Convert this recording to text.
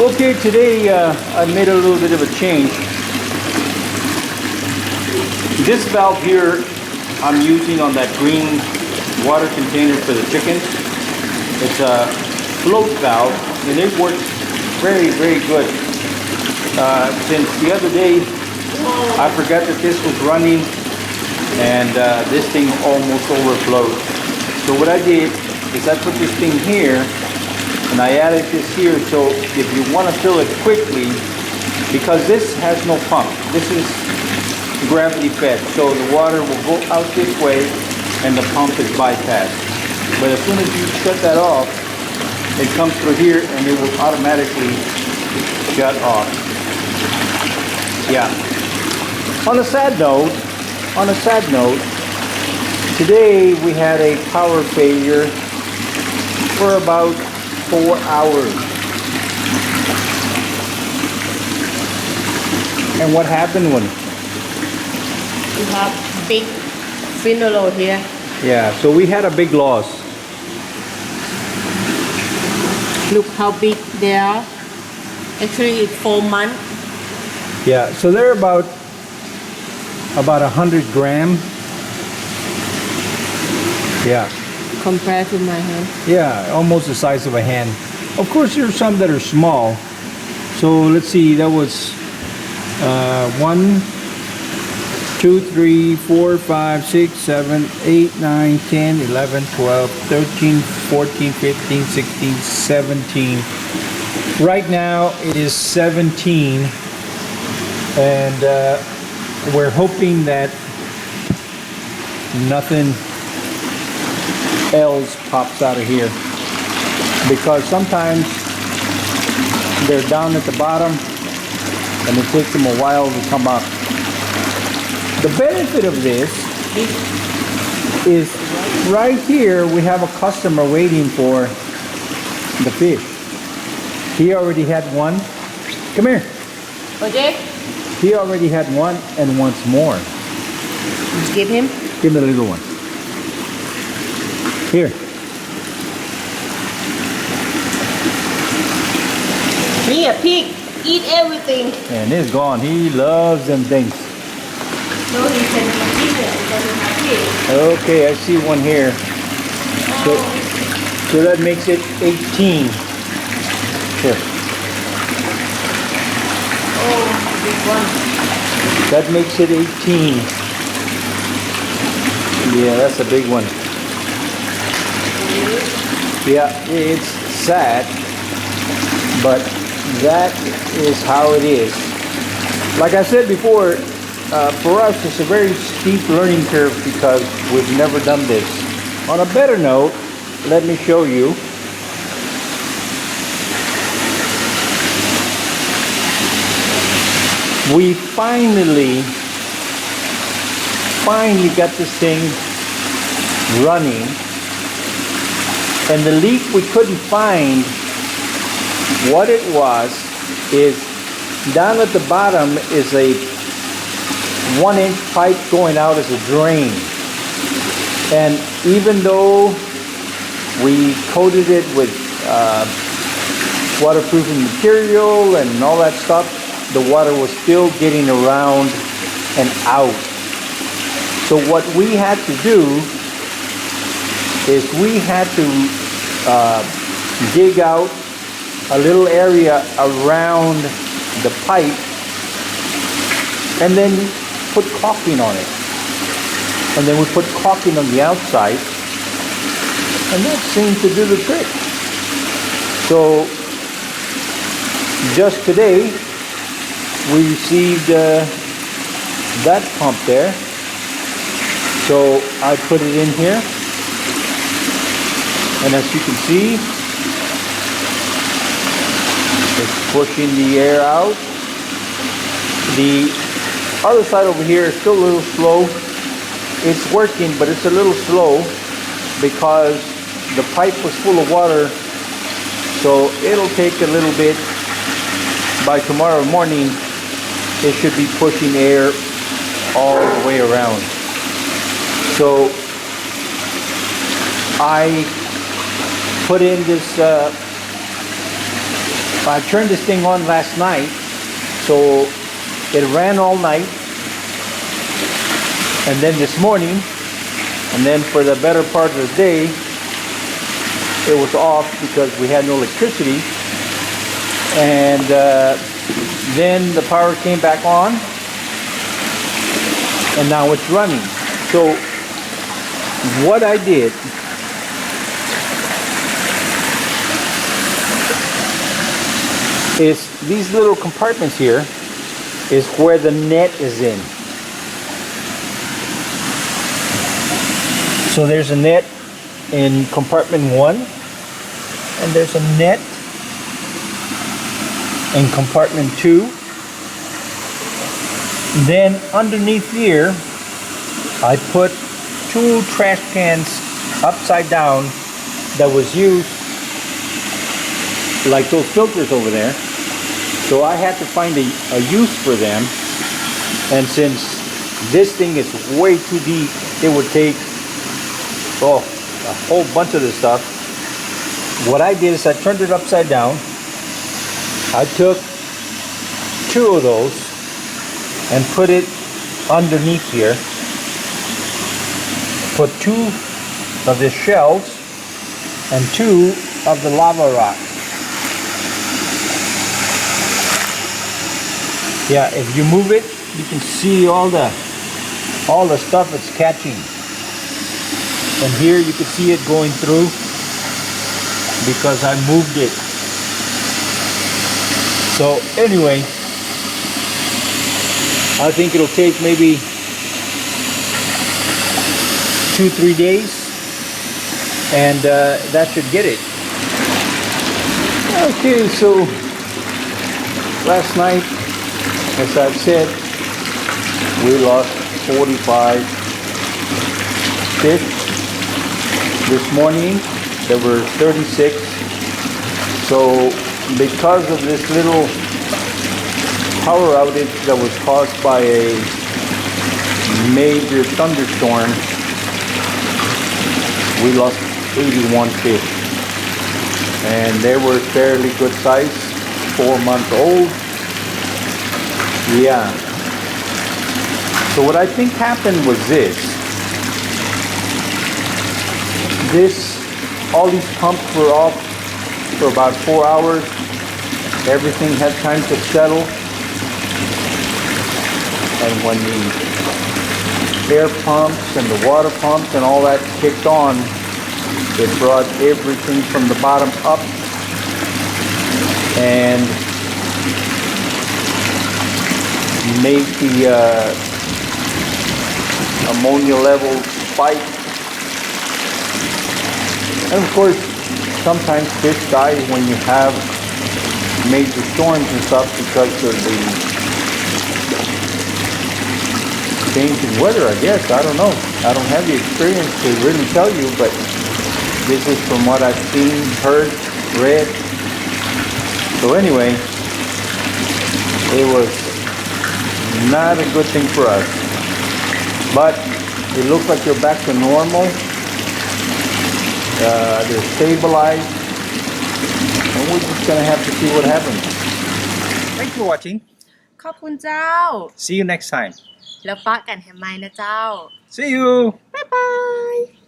Okay, today I made a little bit of a change. This valve here I'm using on that green water container for the chickens. It's a float valve and it works very, very good. Since the other day I forgot that this was running and this thing almost overflowed. So what I did is I put this thing here and I added this here, so if you want to fill it quickly, because this has no pump, this is gravity fed, so the water will go out this way and the pump is bypassed. But as soon as you shut that off, it comes through here and it will automatically shut off. Yeah. On a sad note, today we had a power failure for about 4 hours. And what happened when? We have big funeral here. Yeah, so we had a big loss. Look how big they are. Actually, it's 4 months. Yeah, so they're about 100 grams. Yeah. Compared to my hand. Yeah, almost the size of a hand. Of course, there's some that are small. So let's see, that was 1, 2, 3, 4, 5, 6, 7, 8, 9, 10, 11, 12, 13, 14, 15, 16, 17. Right now it is 17. And we're hoping that nothing else pops out of here, because sometimes they're down at the bottom and it takes them a while to come up. The benefit of this is right here we have a customer waiting for the fish. He already had one. Come here. Okay. He already had one and wants more. Just give him. Give me the little one. Here. He a pig. Eat everything. And it's gone. He loves them things. No, he can eat it because it's a pig. Okay, I see one here. So that makes it 18. Here. Oh, big one. That makes it 18. Yeah, that's a big one. Yeah, it's sad, but that is how it is. Like I said before, for us it's a very steep learning curve because we've never done this. On a better note, let me show you. We finally got this thing running. And the leak we couldn't find, what it was is down at the bottom is a 1-inch pipe going out as a drain. And even though we coated it with waterproofing material and all that stuff, the water was still getting around and out. So what we had to do is we had to dig out a little area around the pipe and then put caulking on it. And then we put caulking on the outside and that seemed to do the trick. So just today we received that pump there. So I put it in here. And as you can see, it's pushing the air out. The other side over here is still a little slow. It's working, but it's a little slow because the pipe was full of water. So it'll take a little bit. By tomorrow morning, it should be pushing air all the way around. So I put in this I turned this thing on last night, so it ran all night, and then this morning, and then for the better part of the day, it was off because we had no electricity, and then the power came back on, and now it's running. So what I did is these little compartments here is where the net is in. So there's a net in compartment 1, and there's a net in compartment 2. Then underneath here I put 2 trash cans upside down that was used, like those filters over there. So I had to find a use for them, and since this thing is way too deep, it would take a whole bunch of this stuff. What I did is I turned it upside down. I took 2 of those and put it underneath here. Put 2 of the shells and 2 of the lava rock. Yeah, if you move it, you can see all the stuff it's catching. And here you can see it going through because I moved it. So anyway, I think it'll take maybe 2-3 days, and that should get it. Okay, so last night, as I've said, we lost 45 fish. This morning there were 36. So because of this little power outage that was caused by a major thunderstorm, we lost 81 fish. And they were fairly good size, 4-month-old. Yeah. So what I think happened was this. All these pumps were off for about 4 hours. Everything had time to settle. And when the air pumps and the water pumps and all that kicked on, it brought everything from the bottom up, and made the ammonia level spike. And of course, sometimes fish die when you have major storms and stuff because of the change in weather, I guess. I don't know. I don't have the experience to really tell you, but this is from what I've seen, heard, read. So anyway, it was not a good thing for us. But it looks like you're back to normal. They're stabilized. And we're just going to have to see what happens. Thanks for watching. ขอบคุณเจ้า See you next time. แล้วฟ้ากันแฮมไมนะเจ้า See you.บ๊ายบาย